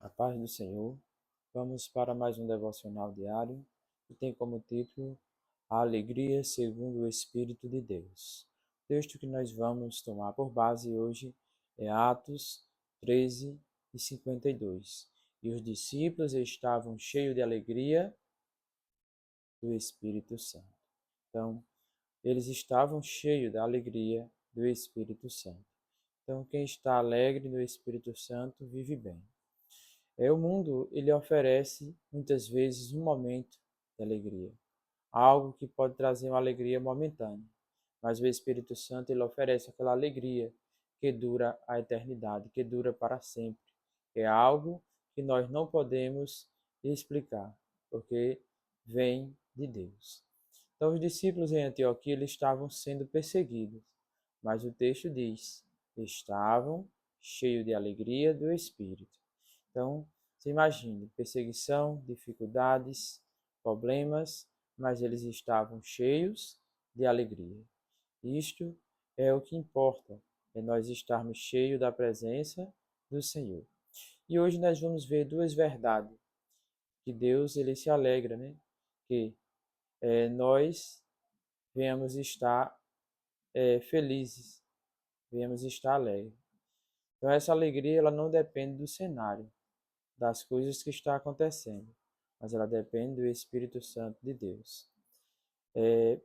A paz do Senhor. Vamos para mais um devocional diário que tem como título A Alegria segundo o Espírito de Deus. O texto que nós vamos tomar por base hoje é Atos 13:52. E os discípulos estavam cheios de alegria do Espírito Santo. Então, eles estavam cheios da alegria do Espírito Santo. Então, quem está alegre no Espírito Santo vive bem. O mundo, ele oferece muitas vezes um momento de alegria, algo que pode trazer uma alegria momentânea, mas o Espírito Santo, ele oferece aquela alegria que dura a eternidade, que dura para sempre. É algo que nós não podemos explicar, porque vem de Deus. Então, os discípulos em Antioquia, eles estavam sendo perseguidos, mas o texto diz, estavam cheios de alegria do Espírito. Então, você imagine, perseguição, dificuldades, problemas, mas eles estavam cheios de alegria. Isto é o que importa, é nós estarmos cheios da presença do Senhor. E hoje nós vamos ver duas verdades, que Deus ele se alegra, né? Que nós venhamos estar felizes, venhamos estar alegres. Então essa alegria ela não depende do cenário, das coisas que está acontecendo, mas ela depende do Espírito Santo de Deus.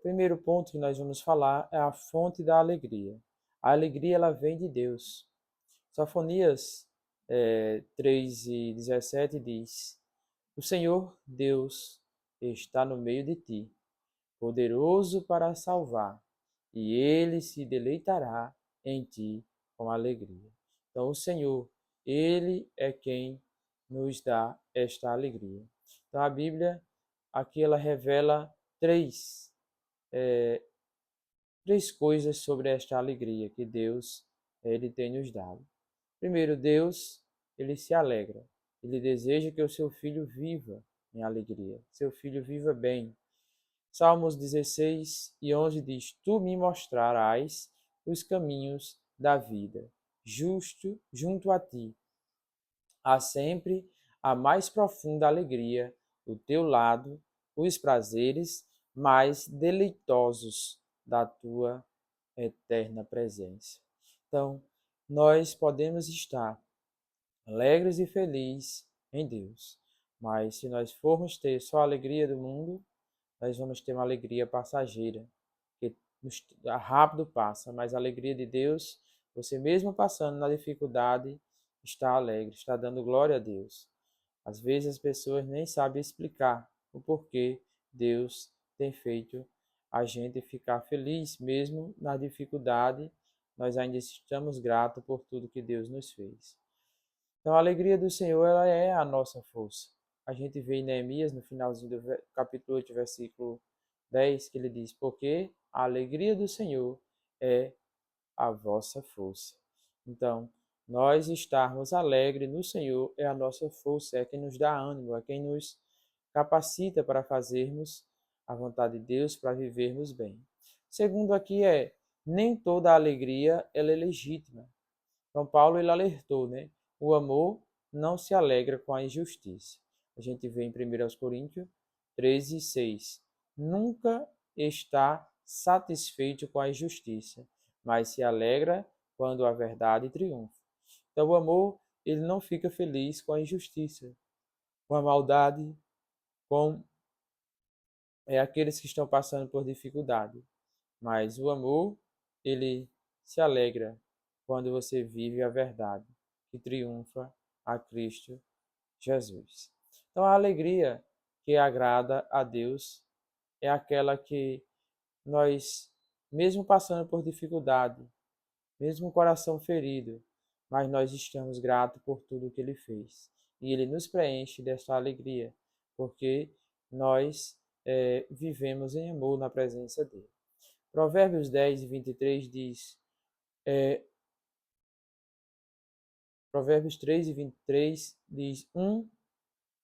Primeiro ponto que nós vamos falar é a fonte da alegria. A alegria ela vem de Deus. Sofonias 3:17 diz: O Senhor Deus está no meio de ti, poderoso para salvar, e ele se deleitará em ti com alegria. Então, o Senhor, ele é quem nos dá esta alegria. Então, a Bíblia, aqui ela revela três coisas sobre esta alegria que Deus ele tem nos dado. Primeiro, Deus, ele se alegra. Ele deseja que o seu filho viva em alegria, seu filho viva bem. Salmos 16:11 diz: Tu me mostrarás os caminhos da vida. Justo junto a ti há sempre a mais profunda alegria, do teu lado, os prazeres mais deleitosos da tua eterna presença. Então, nós podemos estar alegres e felizes em Deus, mas se nós formos ter só a alegria do mundo, nós vamos ter uma alegria passageira, que rápido passa, mas a alegria de Deus, você mesmo passando na dificuldade, está alegre, está dando glória a Deus. Às vezes as pessoas nem sabem explicar o porquê Deus tem feito a gente ficar feliz, mesmo na dificuldade, nós ainda estamos gratos por tudo que Deus nos fez. Então a alegria do Senhor ela é a nossa força. A gente vê em Neemias, no finalzinho do capítulo 8, versículo 10, que ele diz, porque a alegria do Senhor é a vossa força. Então, nós estarmos alegres no Senhor é a nossa força, é quem nos dá ânimo, é quem nos capacita para fazermos a vontade de Deus, para vivermos bem. Segundo aqui nem toda alegria ela é legítima. Então, Paulo ele alertou, né? O amor não se alegra com a injustiça. A gente vê em 1 Coríntios 13:6. Nunca está satisfeito com a injustiça, mas se alegra quando a verdade triunfa. Então, o amor ele não fica feliz com a injustiça, com a maldade, com aqueles que estão passando por dificuldade. Mas o amor, ele se alegra quando você vive a verdade, que triunfa a Cristo Jesus. Então, a alegria que agrada a Deus é aquela que nós, mesmo passando por dificuldade, mesmo o coração ferido, mas nós estamos gratos por tudo que Ele fez. E Ele nos preenche desta alegria, porque nós vivemos em amor na presença dEle. Provérbios 10:23 diz, Provérbios 3:23 diz,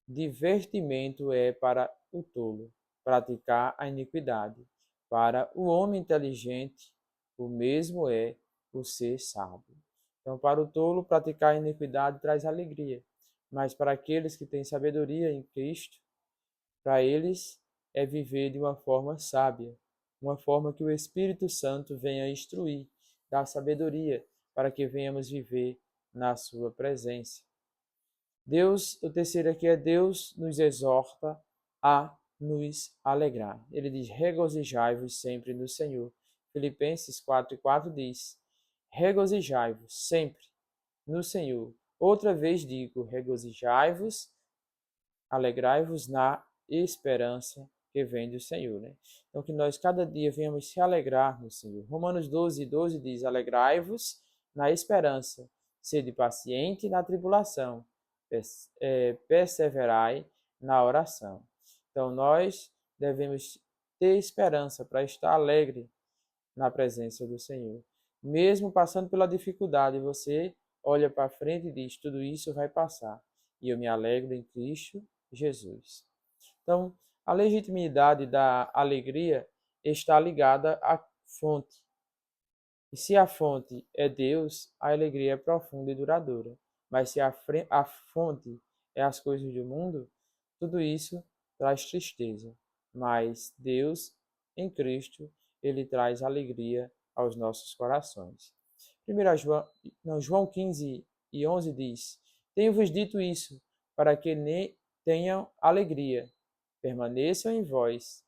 divertimento é para o tolo praticar a iniquidade. Para o homem inteligente, o mesmo é o ser sábio. Então, para o tolo, praticar a iniquidade traz alegria. Mas para aqueles que têm sabedoria em Cristo, para eles é viver de uma forma sábia, uma forma que o Espírito Santo venha instruir, dar sabedoria para que venhamos viver na sua presença. Deus, o terceiro aqui é Deus nos exorta a nos alegrar. Ele diz: regozijai-vos sempre no Senhor. Filipenses 4:4 diz: regozijai-vos sempre no Senhor. Outra vez digo: regozijai-vos, alegrai-vos na esperança que vem do Senhor. Né? Então, que nós cada dia venhamos se alegrar no Senhor. Romanos 12:12 diz: alegrai-vos na esperança, sede paciente na tribulação, perseverai na oração. Então, nós devemos ter esperança para estar alegre na presença do Senhor. Mesmo passando pela dificuldade, você olha para frente e diz: tudo isso vai passar. E eu me alegro em Cristo Jesus. Então, a legitimidade da alegria está ligada à fonte. E se a fonte é Deus, a alegria é profunda e duradoura. Mas se a fonte é as coisas do mundo, tudo isso traz tristeza. Mas Deus, em Cristo, ele traz alegria aos nossos corações. 1 João 15:11 diz: tenho-vos dito isso, para que tenham alegria, permaneçam em vós,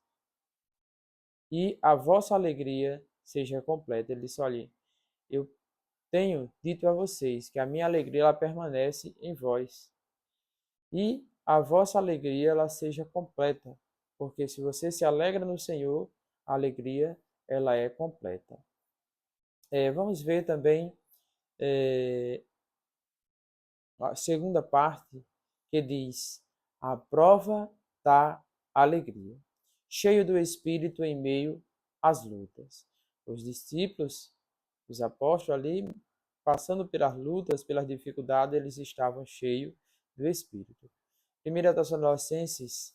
e a vossa alegria seja completa. Ele disse: olha, eu tenho dito a vocês que a minha alegria ela permanece em vós, e a vossa alegria ela seja completa, porque se você se alegra no Senhor, a alegria ela é completa. Vamos ver também a segunda parte, que diz: a prova da alegria, cheio do Espírito em meio às lutas. Os discípulos, os apóstolos ali, passando pelas lutas, pelas dificuldades, eles estavam cheios do Espírito. 1 Tessalonicenses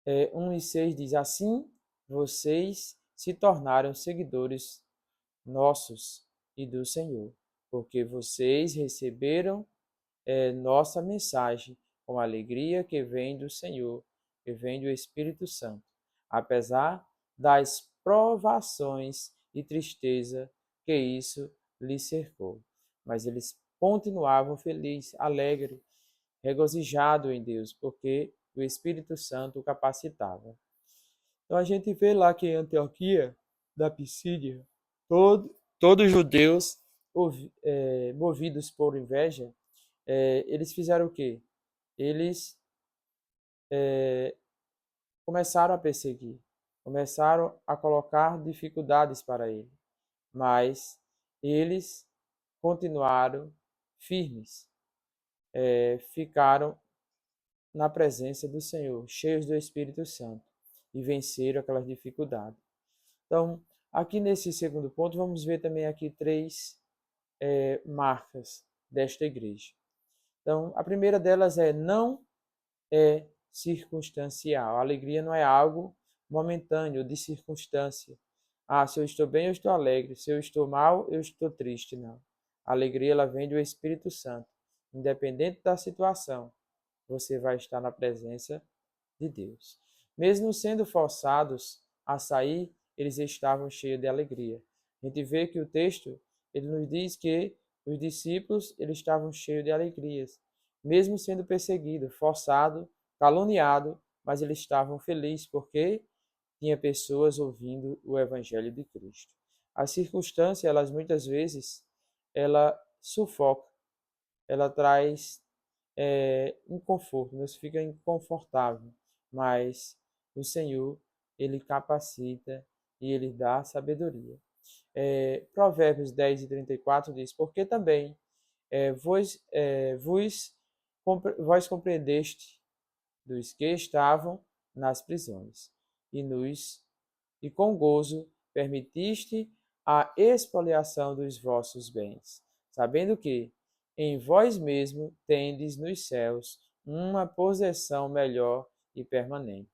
1:6 diz: assim vocês se tornaram seguidores nossos e do Senhor, porque vocês receberam nossa mensagem com alegria que vem do Senhor, que vem do Espírito Santo, apesar das provações e tristeza que isso lhes cercou. Mas eles continuavam felizes, alegres, regozijados em Deus, porque o Espírito Santo o capacitava. Então a gente vê lá que em Antioquia, da Pisídia, todos os judeus, movidos por inveja, eles fizeram o quê? Eles começaram a perseguir, começaram a colocar dificuldades para ele, mas eles continuaram firmes, ficaram na presença do Senhor, cheios do Espírito Santo, e venceram aquelas dificuldades. Então, aqui nesse segundo ponto, vamos ver também aqui três marcas desta igreja. Então, a primeira delas não é circunstancial. A alegria não é algo momentâneo, de circunstância. Se eu estou bem, eu estou alegre. Se eu estou mal, eu estou triste. Não. A alegria ela vem do Espírito Santo. Independente da situação, você vai estar na presença de Deus. Mesmo sendo forçados a sair, eles estavam cheios de alegria. A gente vê que o texto ele nos diz que os discípulos eles estavam cheios de alegrias, mesmo sendo perseguidos, forçados, caluniados, mas eles estavam felizes porque tinha pessoas ouvindo o evangelho de Cristo. As circunstâncias, elas muitas vezes, ela sufoca, ela traz inconforto, nos fica inconfortável, mas o Senhor, ele capacita e ele dá sabedoria. Provérbios 10:34 diz: porque também vós compreendeste dos que estavam nas prisões, e com gozo permitiste a expoliação dos vossos bens, sabendo que em vós mesmo tendes nos céus uma possessão melhor e permanente.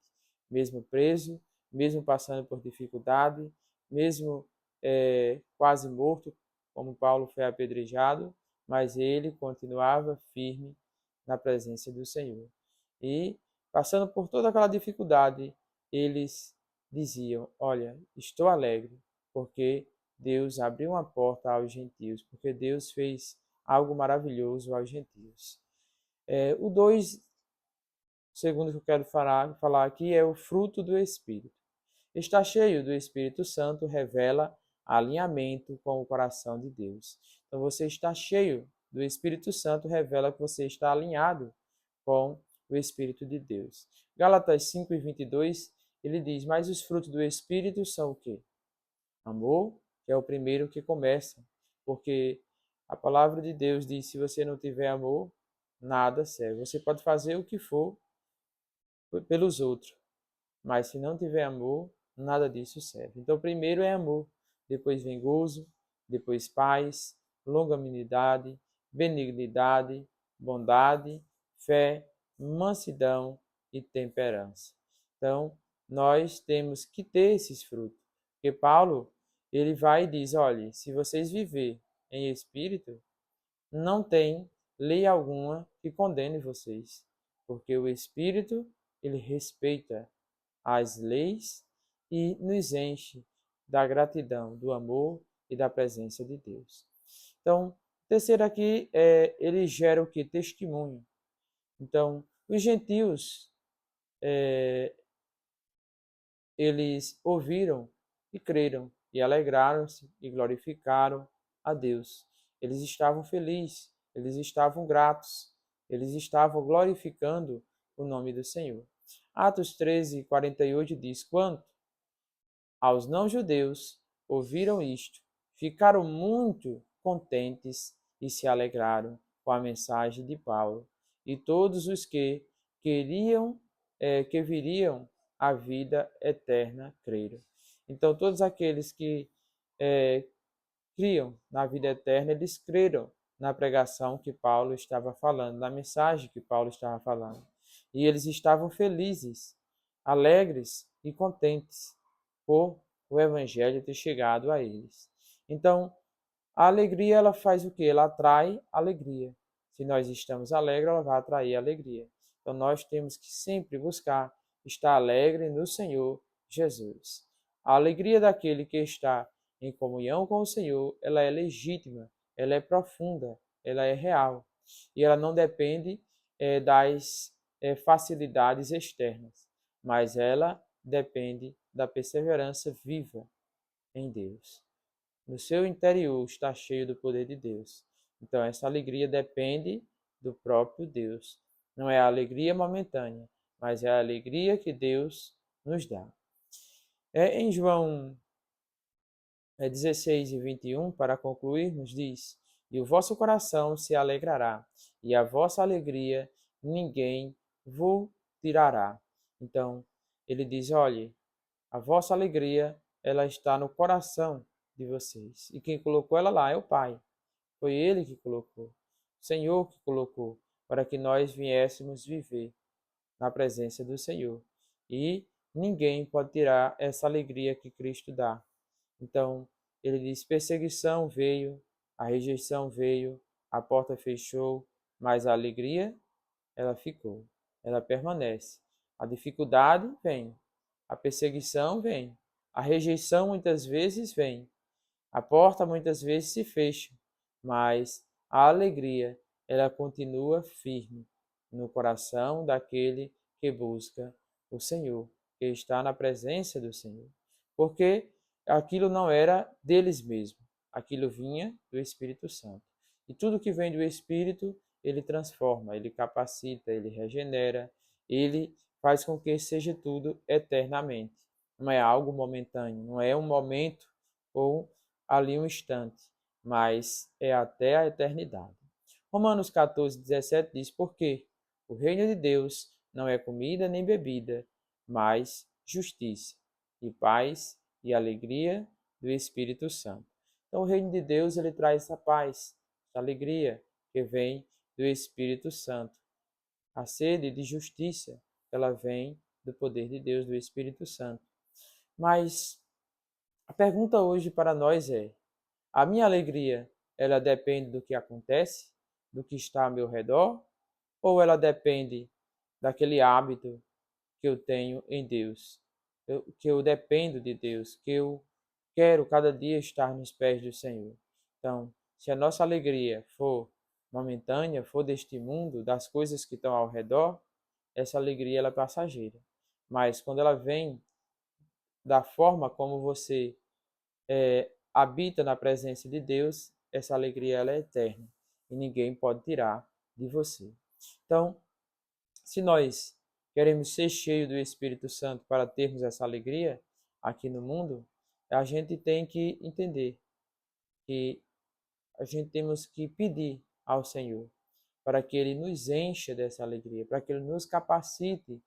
Mesmo preso, mesmo passando por dificuldade, mesmo quase morto, como Paulo foi apedrejado, mas ele continuava firme na presença do Senhor. E, passando por toda aquela dificuldade, eles diziam: olha, estou alegre, porque Deus abriu uma porta aos gentios, porque Deus fez algo maravilhoso aos gentios. O 2, segundo que eu quero falar aqui, é o fruto do Espírito. Estar cheio do Espírito Santo revela alinhamento com o coração de Deus. Então, você está cheio do Espírito Santo revela que você está alinhado com o Espírito de Deus. Gálatas 5:22, ele diz: mas os frutos do Espírito são o quê? Amor, que é o primeiro que começa, porque a palavra de Deus diz: se você não tiver amor, nada serve. Você pode fazer o que for pelos outros, mas se não tiver amor, nada disso serve. Então, primeiro é amor, depois vem gozo, depois paz, longanimidade, benignidade, bondade, fé, mansidão e temperança. Então, nós temos que ter esses frutos. Porque Paulo, ele vai e diz: olha, se vocês viver em espírito, não tem lei alguma que condene vocês, porque o espírito, ele respeita as leis e nos enche da gratidão, do amor e da presença de Deus. Então, terceiro aqui, ele gera o que? Testemunho. Então, os gentios, eles ouviram e creram, e alegraram-se e glorificaram a Deus. Eles estavam felizes, eles estavam gratos, eles estavam glorificando o nome do Senhor. Atos 13:48 diz: quanto aos não-judeus ouviram isto, ficaram muito contentes e se alegraram com a mensagem de Paulo. E todos os que queriam, que viriam a vida eterna, creram. Então, todos aqueles que criam na vida eterna, eles creram na pregação que Paulo estava falando, na mensagem que Paulo estava falando. E eles estavam felizes, alegres e contentes por o evangelho ter chegado a eles. Então, a alegria, ela faz o quê? Ela atrai alegria. Se nós estamos alegres, ela vai atrair alegria. Então, nós temos que sempre buscar estar alegre no Senhor Jesus. A alegria daquele que está em comunhão com o Senhor, ela é legítima, ela é profunda, ela é real. E ela não depende das facilidades externas, mas ela depende da perseverança viva em Deus. No seu interior está cheio do poder de Deus. Então, essa alegria depende do próprio Deus. Não é a alegria momentânea, mas é a alegria que Deus nos dá. Em João 16:21, para concluir, nos diz: e o vosso coração se alegrará, e a vossa alegria ninguém vos tirará. Então, ele diz: olhe, a vossa alegria, ela está no coração de vocês. E quem colocou ela lá é o Pai. Foi Ele que colocou. O Senhor que colocou para que nós viéssemos viver na presença do Senhor. E ninguém pode tirar essa alegria que Cristo dá. Então, ele diz: perseguição veio, a rejeição veio, a porta fechou, mas a alegria, ela ficou, ela permanece. A dificuldade vem, a perseguição vem, a rejeição muitas vezes vem, a porta muitas vezes se fecha, mas a alegria, ela continua firme no coração daquele que busca o Senhor, que está na presença do Senhor. Porque aquilo não era deles mesmos, aquilo vinha do Espírito Santo. E tudo que vem do Espírito, ele transforma, ele capacita, ele regenera, ele faz com que seja tudo eternamente. Não é algo momentâneo, não é um momento ou ali um instante, mas é até a eternidade. Romanos 14:17 diz: porque o reino de Deus não é comida nem bebida, mas justiça e paz e alegria do Espírito Santo. Então, o reino de Deus, ele traz essa paz, essa alegria que vem do Espírito Santo. A sede de justiça, ela vem do poder de Deus, do Espírito Santo. Mas a pergunta hoje para nós é: a minha alegria, ela depende do que acontece, do que está ao meu redor, ou ela depende daquele hábito que eu tenho em Deus, que eu dependo de Deus, que eu quero cada dia estar nos pés do Senhor. Então, se a nossa alegria for momentânea, for deste mundo, das coisas que estão ao redor, essa alegria ela é passageira. Mas quando ela vem da forma como você habita na presença de Deus, essa alegria ela é eterna e ninguém pode tirar de você. Então, se nós queremos ser cheios do Espírito Santo para termos essa alegria aqui no mundo, a gente tem que entender que a gente temos que pedir ao Senhor para que Ele nos encha dessa alegria, para que Ele nos capacite,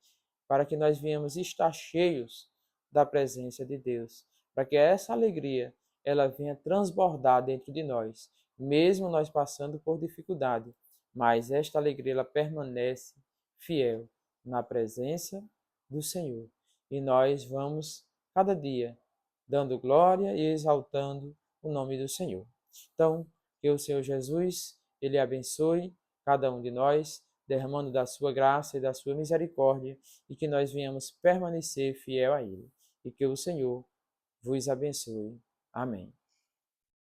para que nós venhamos estar cheios da presença de Deus, para que essa alegria ela venha transbordar dentro de nós, mesmo nós passando por dificuldade, mas esta alegria ela permanece fiel na presença do Senhor. E nós vamos cada dia dando glória e exaltando o nome do Senhor. Então, que o Senhor Jesus, Ele abençoe cada um de nós, derramando da sua graça e da sua misericórdia, e que nós venhamos permanecer fiel a Ele. E que o Senhor vos abençoe. Amém.